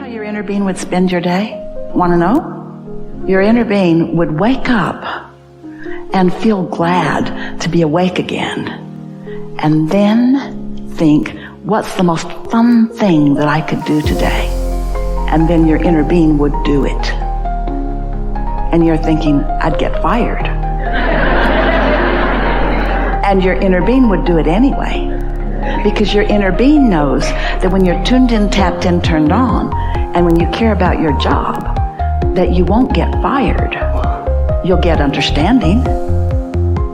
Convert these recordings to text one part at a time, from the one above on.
your inner being would spend your day? Want to know? Your inner being would wake up and feel glad to be awake again. And then think, what's the most fun thing that I could do today? And then your inner being would do it. And you're thinking, I'd get fired. And your inner being would do it anyway. Because your inner being knows that when you're tuned in, tapped in, turned on, and when you care about your job, that you won't get fired. You'll get understanding.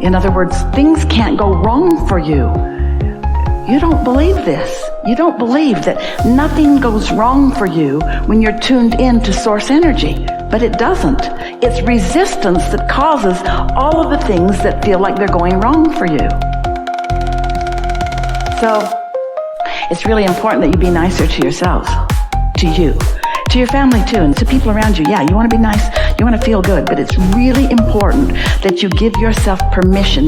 In other words, things can't go wrong for you. You don't believe this. You don't believe that nothing goes wrong for you when you're tuned in to source energy. But it doesn't. It's resistance that causes all of the things that feel like they're going wrong for you. So it's really important that you be nicer to yourselves, to you, to your family too, and to people around you. Yeah, you want to be nice, you want to feel good, but it's really important that you give yourself permission,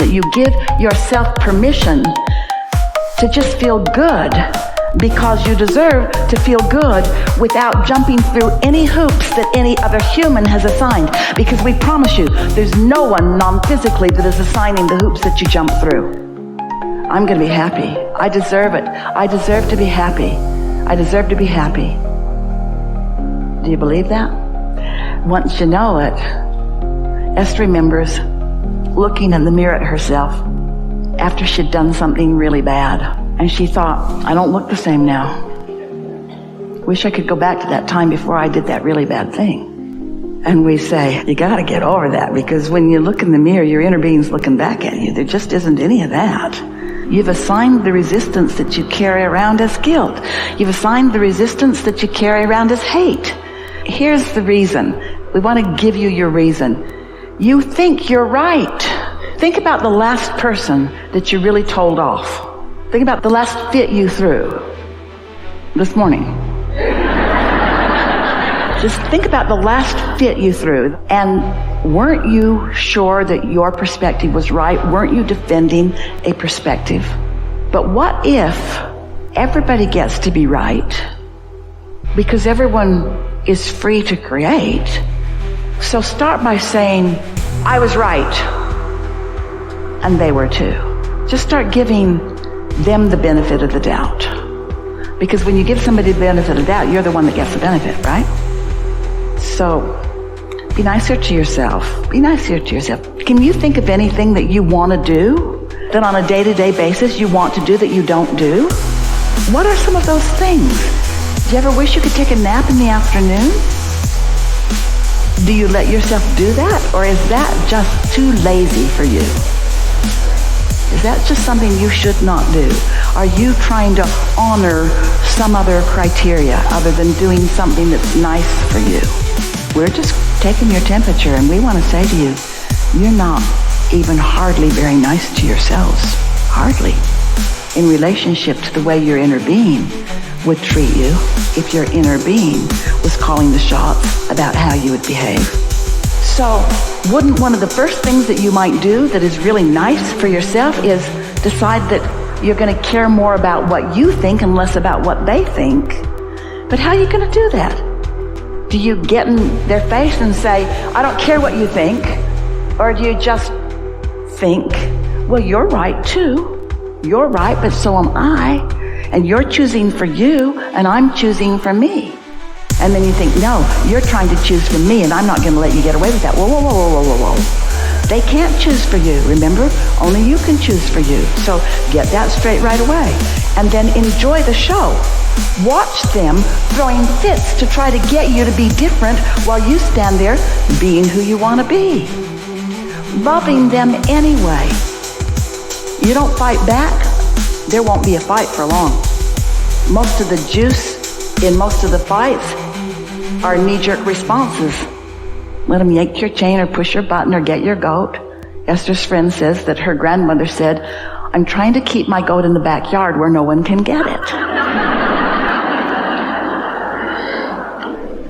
to just feel good, because you deserve to feel good without jumping through any hoops that any other human has assigned. Because we promise you, there's no one non-physically that is assigning the hoops that you jump through. I'm going to be happy. I deserve it. I deserve to be happy. I deserve to be happy. Do you believe that? Once you know it, Esther remembers looking in the mirror at herself after she'd done something really bad. And she thought, I don't look the same now. Wish I could go back to that time before I did that really bad thing. And we say, you got to get over that, because when you look in the mirror, your inner being's looking back at you. There just isn't any of that. You've assigned the resistance that you carry around as guilt. You've assigned the resistance that you carry around as hate. Here's the reason. We want to give you your reason. You think you're right. Think about the last person that you really told off. Think about the last fit you threw this morning. Just think about the last fit you threw. And weren't you sure that your perspective was right? Weren't you defending a perspective? But what if everybody gets to be right? Because everyone is free to create. So start by saying, I was right. And they were too. Just start giving them the benefit of the doubt. Because when you give somebody the benefit of the doubt, you're the one that gets the benefit, right? So be nicer to yourself. Be nicer to yourself. Can you think of anything that you want to do, that on a day-to-day basis you want to do that you don't do? What are some of those things? Do you ever wish you could take a nap in the afternoon? Do you let yourself do that? Or is that just too lazy for you? Is that just something you should not do? Are you trying to honor some other criteria other than doing something that's nice for you? We're just taking your temperature, and we want to say to you, you're not even hardly very nice to yourselves. Hardly. In relationship to the way your inner being would treat you if your inner being was calling the shots about how you would behave. So wouldn't one of the first things that you might do that is really nice for yourself is decide that you're going to care more about what you think and less about what they think? But how are you going to do that? Do you get in their face and say, I don't care what you think? Or do you just think, well, you're right too. You're right, but so am I. And you're choosing for you, and I'm choosing for me. And then you think, no, you're trying to choose for me, and I'm not going to let you get away with that. Whoa, whoa, whoa, whoa, whoa, whoa, whoa. They can't choose for you, remember? Only you can choose for you. So get that straight right away. And then enjoy the show. Watch them throwing fits to try to get you to be different while you stand there being who you want to be. Loving them anyway. You don't fight back, there won't be a fight for long. Most of the juice in most of the fights are knee-jerk responses. Let them yank your chain or push your button or get your goat. Esther's friend says that her grandmother said, I'm trying to keep my goat in the backyard where no one can get it.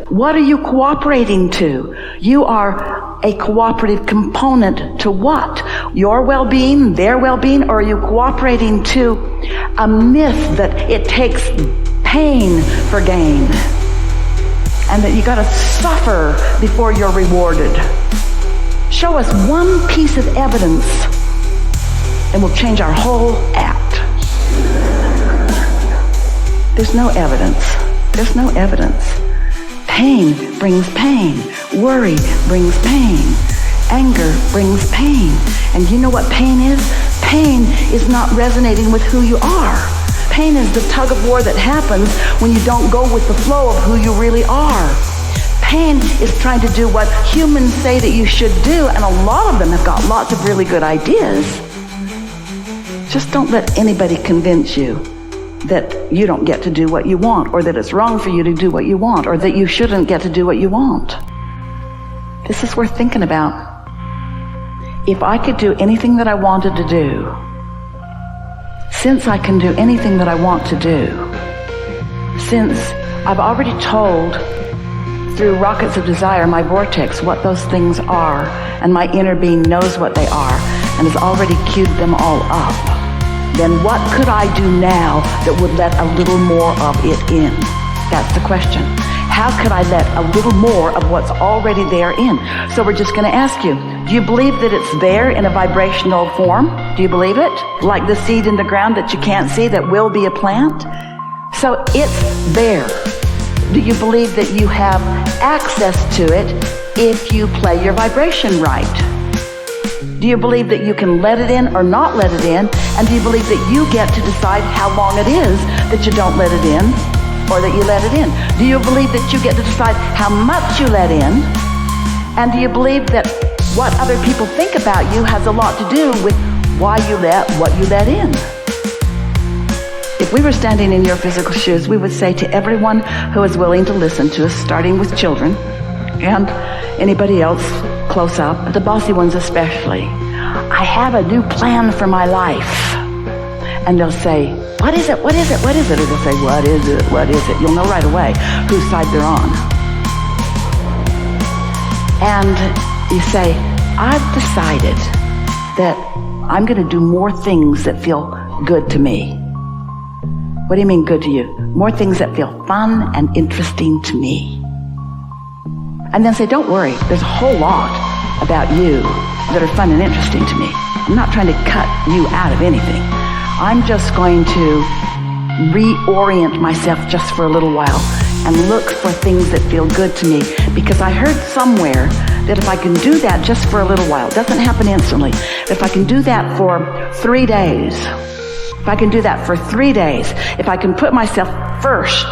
What are you cooperating to? You are a cooperative component to what? Your well-being, their well-being, or are you cooperating to a myth that it takes pain for gain? and that you got to suffer before you're rewarded. Show us one piece of evidence and we'll change our whole act. There's no evidence. There's no evidence. Pain brings pain. Worry brings pain. Anger brings pain. And you know what pain is? Pain is not resonating with who you are. Pain is the tug of war that happens when you don't go with the flow of who you really are. Pain is trying to do what humans say that you should do, and a lot of them have got lots of really good ideas. Just don't let anybody convince you that you don't get to do what you want, or that it's wrong for you to do what you want, or that you shouldn't get to do what you want. This is worth thinking about. If I could do anything that I wanted to do, since I can do anything that I want to do, since I've already told through rockets of desire, my vortex, what those things are, and my inner being knows what they are and has already queued them all up, then what could I do now that would let a little more of it in? That's the question. How could I let a little more of what's already there in? So we're just going to ask you, do you believe that it's there in a vibrational form? Do you believe it? Like the seed in the ground that you can't see that will be a plant? So it's there. Do you believe that you have access to it if you play your vibration right? Do you believe that you can let it in or not let it in? And do you believe that you get to decide how long it is that you don't let it in or that you let it in? Do you believe that you get to decide how much you let in? And do you believe that what other people think about you has a lot to do with why you let what you let in? If we were standing in your physical shoes, we would say to everyone who is willing to listen to us, starting with children and anybody else close up, the bossy ones especially, I have a new plan for my life. And they'll say, what is it? What is it? What is it? Or they'll say, what is it? What is it? You'll know right away whose side they're on. And you say, I've decided that I'm going to do more things that feel good to me. What do you mean good to you? More things that feel fun and interesting to me. And then say, don't worry, there's a whole lot about you that are fun and interesting to me. I'm not trying to cut you out of anything. I'm just going to reorient myself just for a little while and look for things that feel good to me, because I heard somewhere that if I can do that just for a little while, it doesn't happen instantly, if I can do that for 3 days, if I can do that for 3 days, if I can put myself first,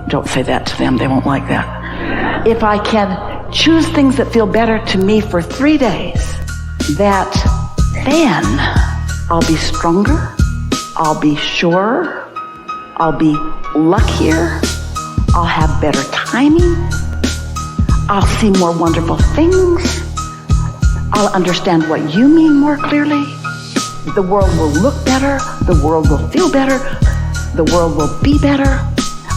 don't say that to them, they won't like that. If I can choose things that feel better to me for 3 days, that then I'll be stronger, I'll be surer, I'll be luckier, I'll have better timing, I'll see more wonderful things, I'll understand what you mean more clearly, the world will look better, the world will feel better, the world will be better.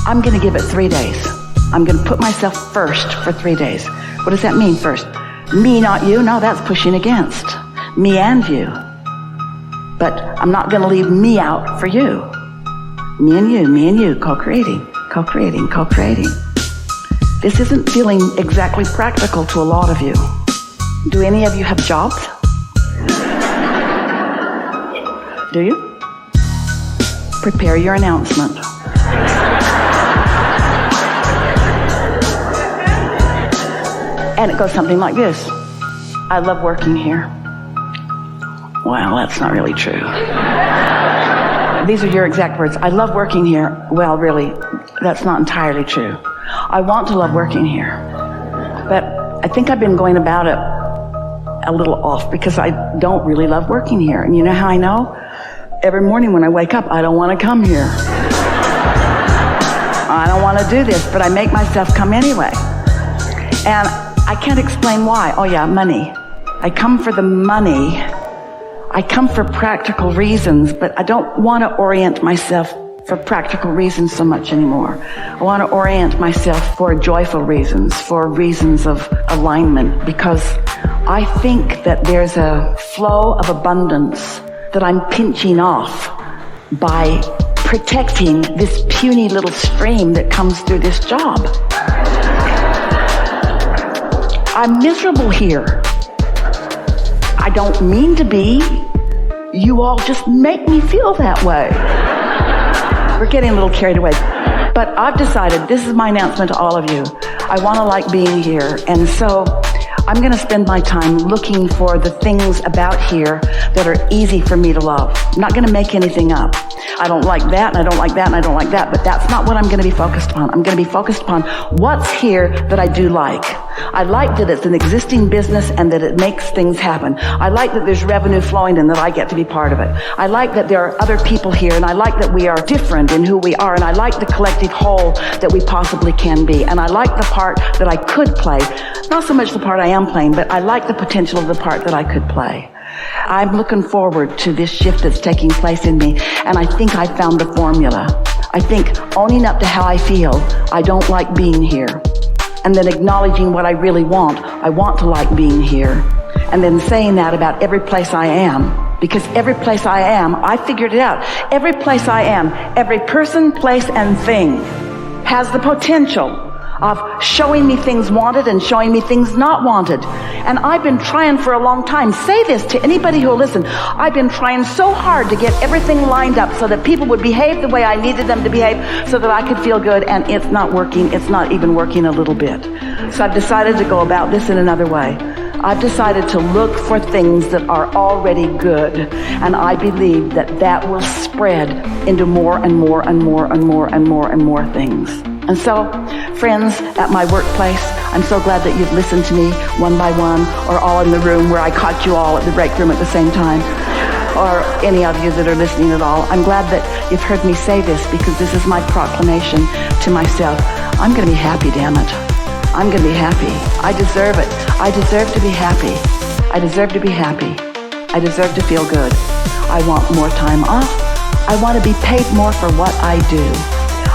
I'm going to give it 3 days. I'm going to put myself first for 3 days. What does that mean first? Me, not you? No, that's pushing against. Me and you. But I'm not going to leave me out for you. Me and you, co-creating, co-creating, co-creating. This isn't feeling exactly practical to a lot of you. Do any of you have jobs? Do you? Prepare your announcement. And it goes something like this. I love working here. Well, that's not really true. These are your exact words. I love working here. Well, really, that's not entirely true. I want to love working here. But I think I've been going about it a little off because I don't really love working here. And you know how I know? Every morning when I wake up, I don't want to come here. I don't want to do this, but I make myself come anyway. And I can't explain why. Oh yeah, money. I come for the money. I come for practical reasons, but I don't want to orient myself for practical reasons so much anymore. I want to orient myself for joyful reasons, for reasons of alignment, because I think that there's a flow of abundance that I'm pinching off by protecting this puny little stream that comes through this job. I'm miserable here. I don't mean to be. You all just make me feel that way. We're getting a little carried away. But I've decided, this is my announcement to all of you. I want to like being here. And so I'm going to spend my time looking for the things about here that are easy for me to love. I'm not going to make anything up. I don't like that, and I don't like that, and I don't like that, but that's not what I'm going to be focused upon. I'm going to be focused upon what's here that I do like. I like that it's an existing business and that it makes things happen. I like that there's revenue flowing and that I get to be part of it. I like that there are other people here, and I like that we are different in who we are, and I like the collective whole that we possibly can be. And I like the part that I could play. Not so much the part I am playing, but I like the potential of the part that I could play. I'm looking forward to this shift that's taking place in me, and I think I found the formula. I think owning up to how I feel, I don't like being here, and then acknowledging what I really want. I want to like being here, and then saying that about every place I am, because every place I am, I figured it out. Every place I am, every person, place, and thing has the potential of showing me things wanted and showing me things not wanted. And I've been trying for a long time. Say this to anybody who will listen. I've been trying so hard to get everything lined up so that people would behave the way I needed them to behave so that I could feel good, and it's not working. It's not even working a little bit. So I've decided to go about this in another way. I've decided to look for things that are already good, and I believe that that will spread into more and more and more and more and more and more things. And so, friends at my workplace, I'm so glad that you've listened to me one by one, or all in the room where I caught you all at the break room at the same time, or any of you that are listening at all. I'm glad that you've heard me say this, because this is my proclamation to myself. I'm going to be happy, damn it. I'm going to be happy. I deserve it. I deserve to be happy. I deserve to be happy. I deserve to feel good. I want more time off. I want to be paid more for what I do.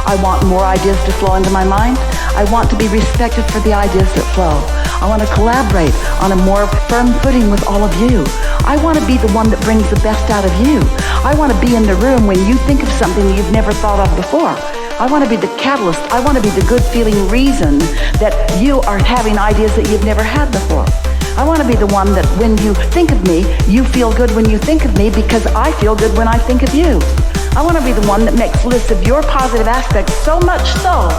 I want more ideas to flow into my mind. I want to be respected for the ideas that flow. I want to collaborate on a more firm footing with all of you. I want to be the one that brings the best out of you. I want to be in the room when you think of something you've never thought of before. I want to be the catalyst. I want to be the good feeling reason that you are having ideas that you've never had before. I want to be the one that when you think of me, you feel good when you think of me, because I feel good when I think of you. I want to be the one that makes lists of your positive aspects, so much so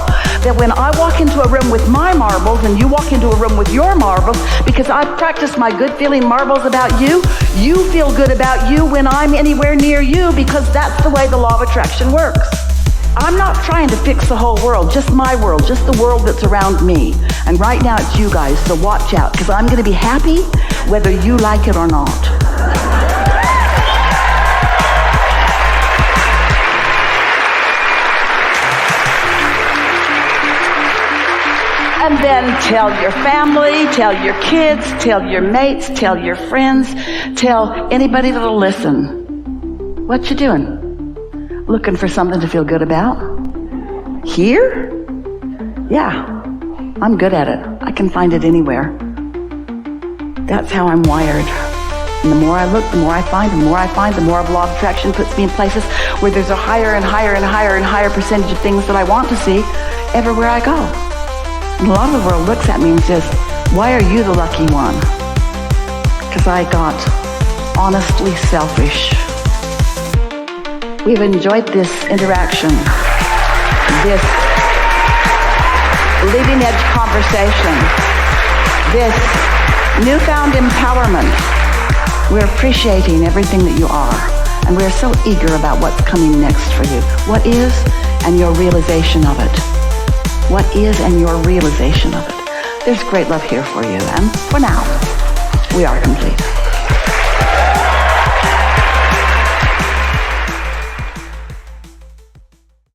that when I walk into a room with my marbles and you walk into a room with your marbles, because I've practiced my good feeling marbles about you, you feel good about you when I'm anywhere near you, because that's the way the law of attraction works. I'm not trying to fix the whole world, just my world, just the world that's around me. And right now it's you guys, so watch out, because I'm going to be happy whether you like it or not. And then tell your family, tell your kids, tell your mates, tell your friends, tell anybody that'll listen. What you doing? Looking for something to feel good about? Here? Yeah, I'm good at it. I can find it anywhere. That's how I'm wired. And the more I look, the more I find, the more I find, the more the law of attraction puts me in places where there's a higher and higher and higher and higher percentage of things that I want to see everywhere I go. And a lot of the world looks at me and says, why are you the lucky one? Because I got honestly selfish. We've enjoyed this interaction, this leading edge conversation, this newfound empowerment. We're appreciating everything that you are, and we're so eager about what's coming next for you. What is, and your realization of it. What is, and your realization of it. There's great love here for you, and for now, we are complete.